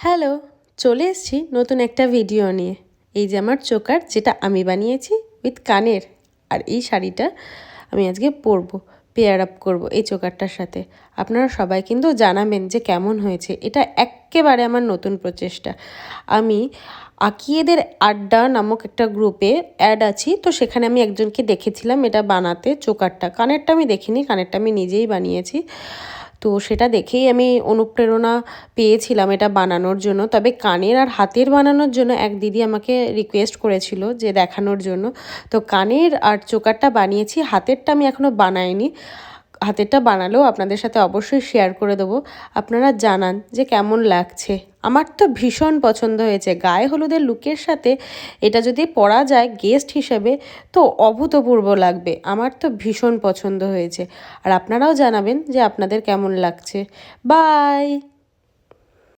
Hello, চলে এসেছি নতুন একটা ভিডিও নিয়ে। এই যে আমার চোকার, যেটা আমি বানিয়েছি উইথ কানের। আর এই শাড়িটা আমি আজকে পরবো, পেয়ার আপ করবো এই চোকারটার সাথে। আপনারা সবাই কিন্তু জানাবেন যে কেমন হয়েছে। এটা এক্কেবারে আমার নতুন প্রচেষ্টা। আমি আকিয়েদের আড্ডা নামক একটা গ্রুপে অ্যাড আছি, তো সেখানে আমি একজনকে দেখেছিলাম এটা বানাতে, চোকারটা। কানেরটা আমি দেখিনি, কানেরটা আমি নিজেই বানিয়েছি। তো সেটা দেখেই আমি অনুপ্রেরণা পেয়েছিলাম এটা বানানোর জন্য। তবে কানের আর হাতের বানানোর জন্য এক দিদি আমাকে রিকোয়েস্ট করেছিল যে দেখানোর জন্য। তো কানের আর চোকারটা বানিয়েছি, হাতেরটা আমি এখনও বানাইনি। হাতেরটা বানালেও আপনাদের সাথে অবশ্যই শেয়ার করে দেবো। আপনারা জানান যে কেমন লাগছে। আমার তো ভীষণ পছন্দ হয়েছে। গায়ে হলুদের লুকের সাথে এটা যদি পরা যায় গেস্ট হিসেবে, তো অভূতপূর্ব লাগবে। আমার তো ভীষণ পছন্দ হয়েছে। আর আপনারাও জানাবেন যে আপনাদের কেমন লাগছে। বাই।